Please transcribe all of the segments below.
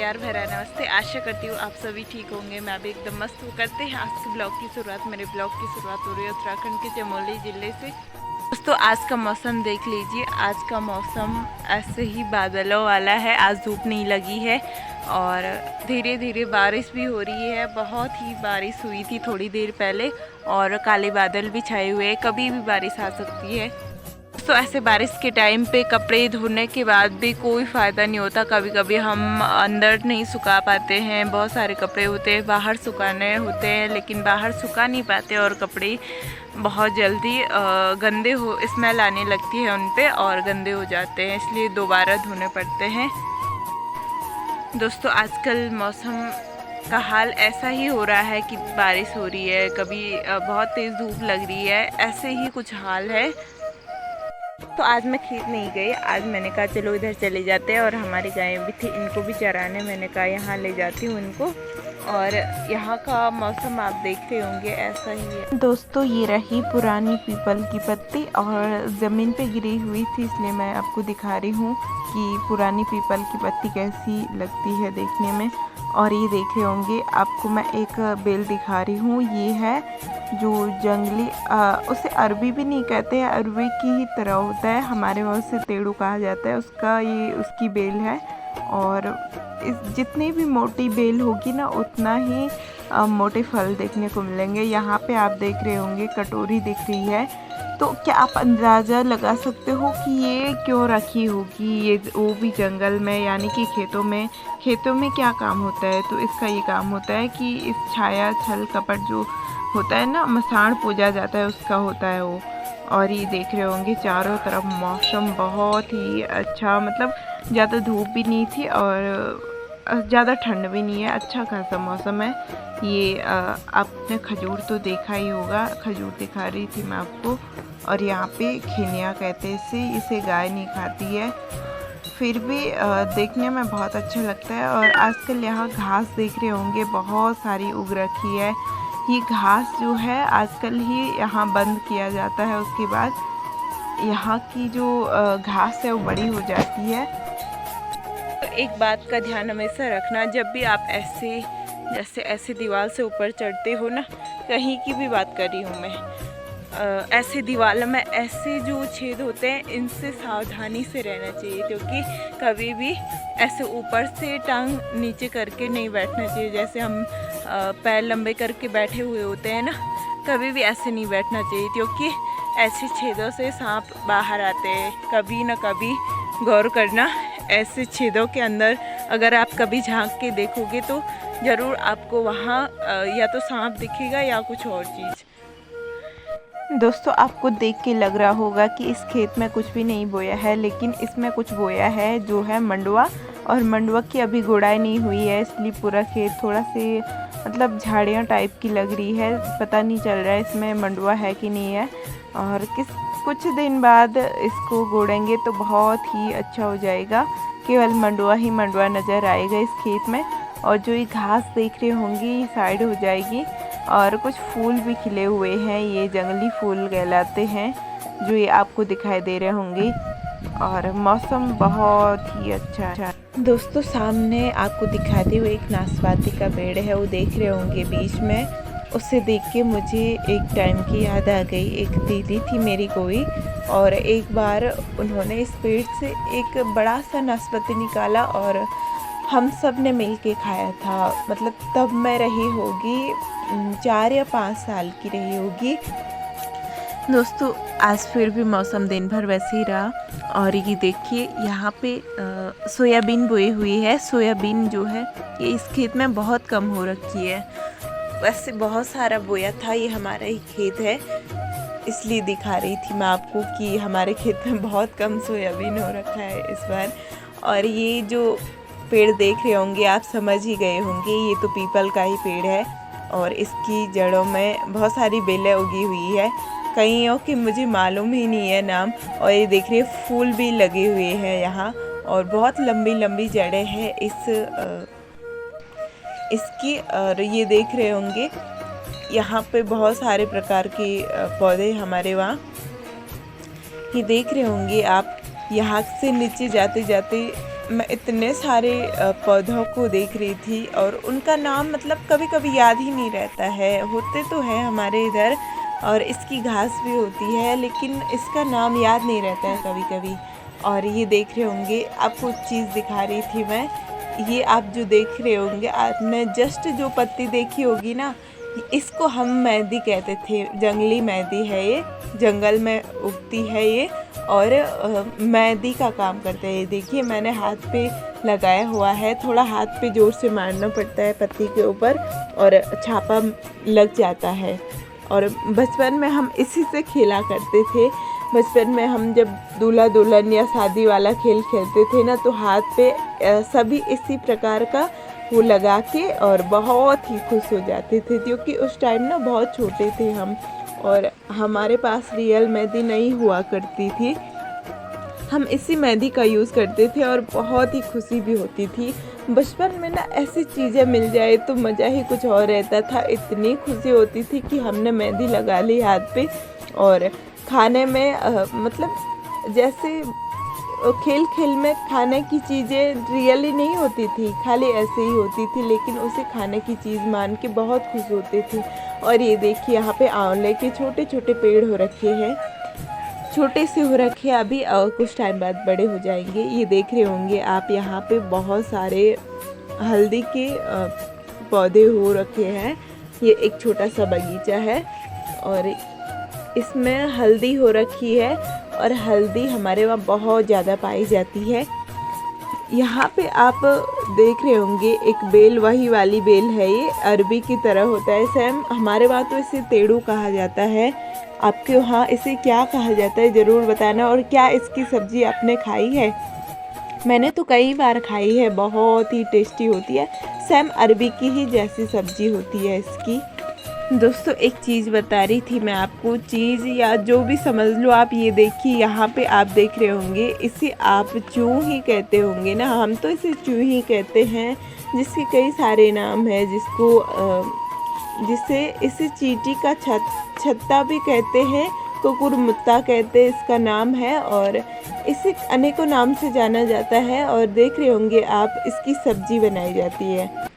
प्यार भरा नमस्ते। आशा करती हूँ आप सभी ठीक होंगे। मैं भी एकदम मस्त हूँ। करते हैं आज के ब्लॉग की शुरुआत। मेरे ब्लॉग की शुरुआत हो रही है उत्तराखंड के चमोली ज़िले से। दोस्तों आज का मौसम देख लीजिए। आज का मौसम ऐसे ही बादलों वाला है। आज धूप नहीं लगी है और धीरे धीरे बारिश भी हो रही है। बहुत ही बारिश हुई थी थोड़ी देर पहले और काले बादल भी छाए हुए हैं। कभी भी बारिश आ सकती है। तो ऐसे बारिश के टाइम पे कपड़े धोने के बाद भी कोई फ़ायदा नहीं होता। कभी कभी हम अंदर नहीं सुखा पाते हैं। बहुत सारे कपड़े होते हैं बाहर सुखाने होते हैं, लेकिन बाहर सुखा नहीं पाते और कपड़े बहुत जल्दी गंदे हो स्मेल आने लगती है उन पे और गंदे हो जाते हैं, इसलिए दोबारा धोने पड़ते हैं। दोस्तों आजकल मौसम का हाल ऐसा ही हो रहा है कि बारिश हो रही है, कभी बहुत तेज़ धूप लग रही है, ऐसे ही कुछ हाल है। तो आज मैं खेत नहीं गई। आज मैंने कहा चलो इधर चले जाते हैं और हमारी गायें भी थी, इनको भी चराने मैंने कहा यहाँ ले जाती हूँ इनको। और यहाँ का मौसम आप देख रहे होंगे ऐसा ही है। दोस्तों ये रही पुरानी पीपल की पत्ती और ज़मीन पे गिरी हुई थी, इसलिए मैं आपको दिखा रही हूँ कि पुरानी पीपल की पत्ती कैसी लगती है देखने में। और ये देख रहे होंगे आपको मैं एक बेल दिखा रही हूँ। ये है जो जंगली उसे अरबी भी नहीं कहते हैं, अरबी की ही तरह होता है, हमारे वहाँ से तेड़ू कहा जाता है उसका। ये उसकी बेल है और इस जितनी भी मोटी बेल होगी ना उतना ही मोटे फल देखने को मिलेंगे। यहाँ पे आप देख रहे होंगे कटोरी दिख रही है, तो क्या आप अंदाज़ा लगा सकते हो कि ये क्यों रखी होगी? ये वो भी जंगल में यानी कि खेतों में। खेतों में क्या काम होता है? तो इसका ये काम होता है कि इस छाया छल कपट जो होता है ना, मसाण पूजा जाता है उसका होता है वो। और ये देख रहे होंगे चारों तरफ मौसम बहुत ही अच्छा, मतलब ज़्यादा धूप भी नहीं थी और ज़्यादा ठंड भी नहीं है, अच्छा खासा मौसम है। ये आपने खजूर तो देखा ही होगा, खजूर दिखा रही थी मैं आपको। और यहाँ पे खिनिया कहते हैं इसे गाय नहीं खाती है, फिर भी देखने में बहुत अच्छा लगता है। और आजकल यहाँ घास देख रहे होंगे बहुत सारी उग रखी है। ये घास जो है आजकल ही यहाँ बंद किया जाता है, उसके बाद यहाँ की जो घास है वो बड़ी हो जाती है। तो एक बात का ध्यान हमेशा रखना, जब भी आप ऐसे जैसे ऐसे दीवार से ऊपर चढ़ते हो ना, कहीं की भी बात कर रही हूँ मैं, ऐसे दीवार में ऐसे जो छेद होते हैं इनसे सावधानी से रहना चाहिए, क्योंकि कभी भी ऐसे ऊपर से टांग नीचे करके नहीं बैठना चाहिए। जैसे हम पैर लंबे करके बैठे हुए होते हैं ना, कभी भी ऐसे नहीं बैठना चाहिए, क्योंकि ऐसे छेदों से सांप बाहर आते हैं। कभी ना कभी गौर करना, ऐसे छेदों के अंदर अगर आप कभी झांक के देखोगे तो ज़रूर आपको वहाँ या तो सांप दिखेगा या कुछ और चीज़। दोस्तों आपको देख के लग रहा होगा कि इस खेत में कुछ भी नहीं बोया है, लेकिन इसमें कुछ बोया है जो है मंडुआ। और मंडुआ की अभी गुड़ाई नहीं हुई है, इसलिए पूरा खेत थोड़ा से मतलब झाड़ियाँ टाइप की लग रही है। पता नहीं चल रहा है इसमें मंडुआ है कि नहीं है। और कुछ दिन बाद इसको गोड़ेंगे तो बहुत ही अच्छा हो जाएगा, केवल मंडुआ ही मंडुआ नज़र आएगा इस खेत में। और जो ये घास देख रहे होंगे ये साइड हो जाएगी। और कुछ फूल भी खिले हुए हैं, ये जंगली फूल कहलाते हैं, जो ये आपको दिखाई दे रहे होंगे। और मौसम बहुत ही अच्छा है। दोस्तों सामने आपको दिखाते हुए एक नाशपाती का पेड़ है, वो देख रहे होंगे बीच में। उसे देख के मुझे एक टाइम की याद आ गई। एक दीदी थी मेरी कोई, और एक बार उन्होंने इस पेड़ से एक बड़ा सा नाशपाती निकाला और हम सब ने मिल के खाया था। मतलब तब मैं रही होगी 4 या 5 साल की रही होगी। दोस्तों आज फिर भी मौसम दिन भर वैसे ही रहा। और ये देखिए यहाँ पे सोयाबीन बोई हुई है। सोयाबीन जो है ये इस खेत में बहुत कम हो रखी है, वैसे बहुत सारा बोया था। ये हमारा ही खेत है, इसलिए दिखा रही थी मैं आपको कि हमारे खेत में बहुत कम सोयाबीन हो रखा है इस बार। और ये जो पेड़ देख रहे होंगे आप समझ ही गए होंगे, ये तो पीपल का ही पेड़ है और इसकी जड़ों में बहुत सारी बेलें उगी हुई है। कईयों की मुझे मालूम ही नहीं है नाम। और ये देख रहे फूल भी लगे हुए हैं यहाँ, और बहुत लंबी लंबी जड़ें हैं इसकी। और ये देख रहे होंगे यहाँ पे बहुत सारे प्रकार के पौधे हमारे वहाँ। ये देख रहे होंगे आप, यहाँ से नीचे जाते जाते मैं इतने सारे पौधों को देख रही थी और उनका नाम मतलब कभी कभी याद ही नहीं रहता है। होते तो हैं हमारे इधर और इसकी घास भी होती है, लेकिन इसका नाम याद नहीं रहता है कभी कभी। और ये देख रहे होंगे, आपको चीज़ दिखा रही थी मैं, ये आप जो देख रहे होंगे, आपने जस्ट जो पत्ती देखी होगी ना, इसको हम मेहंदी कहते थे। जंगली मेहंदी है ये, जंगल में उगती है ये और मेहंदी का काम करते हैं। ये देखिए मैंने हाथ पे लगाया हुआ है, थोड़ा हाथ पे ज़ोर से मारना पड़ता है पत्ती के ऊपर और छापा लग जाता है। और बचपन में हम इसी से खेला करते थे। बचपन में हम जब दूल्हा दुल्हन या शादी वाला खेल खेलते थे ना, तो हाथ पे सभी इसी प्रकार का वो लगा के और बहुत ही खुश हो जाते थे, क्योंकि उस टाइम ना बहुत छोटे थे हम और हमारे पास रियल मेहंदी नहीं हुआ करती थी। हम इसी मेहंदी का यूज़ करते थे और बहुत ही खुशी भी होती थी। बचपन में ना ऐसी चीज़ें मिल जाए तो मज़ा ही कुछ और रहता था। इतनी खुशी होती थी कि हमने मेहंदी लगा ली हाथ पे। और खाने में मतलब जैसे खेल खेल में खाने की चीज़ें रियली नहीं होती थी, खाली ऐसे ही होती थी, लेकिन उसे खाने की चीज़ मान के बहुत खुश होते थे। और ये देखिए यहाँ पे आंवले के छोटे छोटे पेड़ हो रखे हैं, छोटे से हो रखे अभी और कुछ टाइम बाद बड़े हो जाएंगे। ये देख रहे होंगे आप, यहाँ पे बहुत सारे हल्दी के पौधे हो रखे हैं। ये एक छोटा सा बगीचा है और इसमें हल्दी हो रखी है और हल्दी हमारे वहाँ बहुत ज़्यादा पाई जाती है। यहाँ पे आप देख रहे होंगे एक बेल, वही वाली बेल है, ये अरबी की तरह होता है सेम। हमारे वहाँ तो इसे तेड़ू कहा जाता है, आपके वहाँ इसे क्या कहा जाता है ज़रूर बताना। और क्या इसकी सब्ज़ी आपने खाई है? मैंने तो कई बार खाई है, बहुत ही टेस्टी होती है, सेम अरबी की ही जैसी सब्ज़ी होती है इसकी। दोस्तों एक चीज़ बता रही थी मैं आपको, चीज़ या जो भी समझ लो आप। ये देखिए यहाँ पे आप देख रहे होंगे, इसे आप चूँ ही कहते होंगे ना, हम तो इसे चूँ ही कहते हैं, जिसके कई सारे नाम हैं। जिसे इसे चींटी का छत्ता भी कहते हैं, कुकुरमुत्ता कहते हैं इसका नाम है, और इसे अनेकों नाम से जाना जाता है। और देख रहे होंगे आप, इसकी सब्ज़ी बनाई जाती है।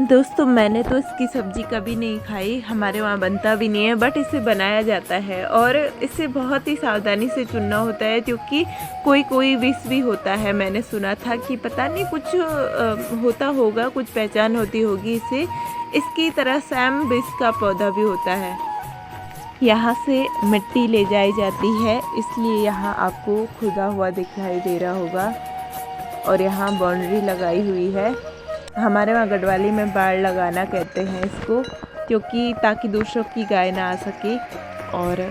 दोस्तों मैंने तो इसकी सब्ज़ी कभी नहीं खाई, हमारे वहाँ बनता भी नहीं है, बट इसे बनाया जाता है और इसे बहुत ही सावधानी से चुनना होता है, क्योंकि कोई कोई विष भी होता है। मैंने सुना था कि पता नहीं कुछ होता होगा, कुछ पहचान होती होगी इसे, इसकी तरह सेम विष का पौधा भी होता है। यहाँ से मिट्टी ले जाई जाती है, इसलिए यहाँ आपको खुदा हुआ दिखाई दे रहा होगा। और यहाँ बाउंड्री लगाई हुई है, हमारे वहाँ गढ़वाली में बाड़ लगाना कहते हैं इसको, क्योंकि ताकि दूसरों की गाय ना आ सके। और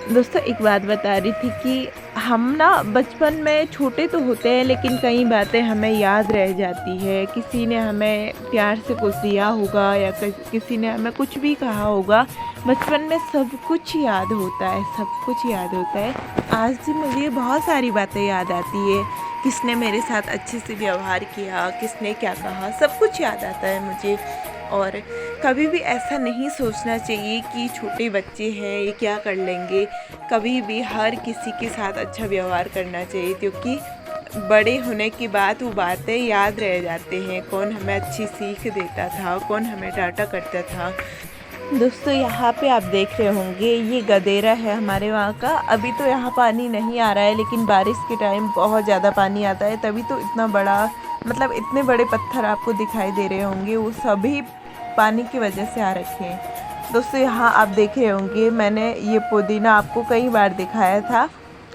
दोस्तों एक बात बता रही थी कि हम ना बचपन में छोटे तो होते हैं, लेकिन कई बातें हमें याद रह जाती है। किसी ने हमें प्यार से कुछ दिया होगा या किसी ने हमें कुछ भी कहा होगा, बचपन में सब कुछ याद होता है, सब कुछ याद होता है। आज भी मुझे बहुत सारी बातें याद आती है, किसने मेरे साथ अच्छे से व्यवहार किया, किसने क्या कहा, सब कुछ याद आता है मुझे। और कभी भी ऐसा नहीं सोचना चाहिए कि छोटे बच्चे हैं ये क्या कर लेंगे। कभी भी हर किसी के साथ अच्छा व्यवहार करना चाहिए, क्योंकि बड़े होने के बाद वो बातें याद रह जाते हैं, कौन हमें अच्छी सीख देता था, कौन हमें डांटा करता था। दोस्तों यहाँ पे आप देख रहे होंगे, ये गदेरा है हमारे वहाँ का। अभी तो यहाँ पानी नहीं आ रहा है, लेकिन बारिश के टाइम बहुत ज़्यादा पानी आता है, तभी तो इतना बड़ा, मतलब इतने बड़े पत्थर आपको दिखाई दे रहे होंगे, वो सभी पानी की वजह से आ रखे हैं। दोस्तों यहाँ आप देख रहे होंगे, मैंने ये पुदीना आपको कई बार दिखाया था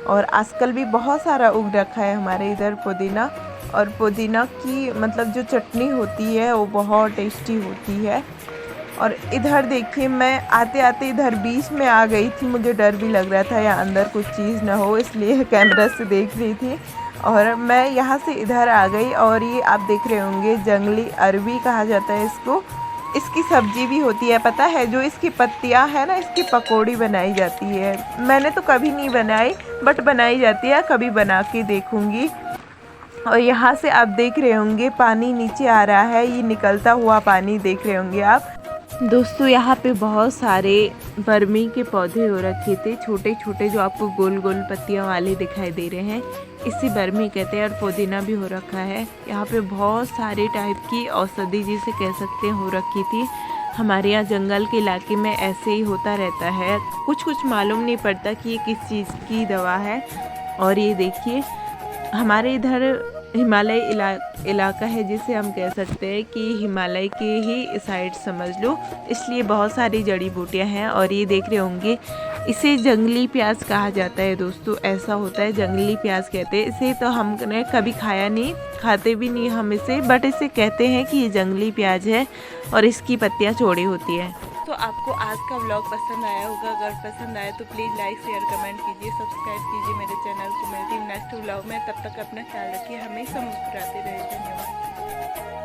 और आजकल भी बहुत सारा उग रखा है हमारे इधर पुदीना। और पुदीना की मतलब जो चटनी होती है वो बहुत टेस्टी होती है। और इधर देखिए, मैं आते आते इधर बीच में आ गई थी, मुझे डर भी लग रहा था या अंदर कुछ चीज़ ना हो, इसलिए कैमरा से देख रही थी और मैं यहाँ से इधर आ गई। और ये आप देख रहे होंगे, जंगली अरबी कहा जाता है इसको। इसकी सब्जी भी होती है, पता है, जो इसकी पत्तियाँ है ना, इसकी पकौड़ी बनाई जाती है। मैंने तो कभी नहीं बनाई, बट बनाई जाती है, कभी बना के देखूँगी। और यहाँ से आप देख रहे होंगे पानी नीचे आ रहा है, ये निकलता हुआ पानी देख रहे होंगे आप। दोस्तों यहाँ पे बहुत सारे बरमी के पौधे हो रखे थे, छोटे छोटे, जो आपको गोल गोल पत्तियाँ वाले दिखाई दे रहे हैं। इसी बर्मी कहते हैं और पुदीना भी हो रखा है। यहाँ पे बहुत सारे टाइप की औषधि जिसे कह सकते हैं हो रखी थी। हमारे यहाँ जंगल के इलाके में ऐसे ही होता रहता है, कुछ कुछ मालूम नहीं पड़ता कि ये किस चीज़ की दवा है। और ये देखिए हमारे इधर हिमालय इलाका है जिसे हम कह सकते हैं कि हिमालय के ही साइड समझ लो, इसलिए बहुत सारी जड़ी बूटियां हैं। और ये देख रहे होंगे इसे जंगली प्याज कहा जाता है दोस्तों, ऐसा होता है, जंगली प्याज कहते हैं इसे। तो हमने कभी खाया नहीं, खाते भी नहीं हम इसे, बट इसे कहते हैं कि ये जंगली प्याज है और इसकी पत्तियाँ चौड़ी होती है। तो आपको आज का व्लॉग पसंद आया होगा, अगर पसंद आया तो प्लीज़ लाइक शेयर कमेंट कीजिए, सब्सक्राइब कीजिए मेरे चैनल को। मिलती हूँ नेक्स्ट व्लॉग में, तब तक अपना ख्याल रखिए, हमेशा मुस्कुराते रहिए। धन्यवाद।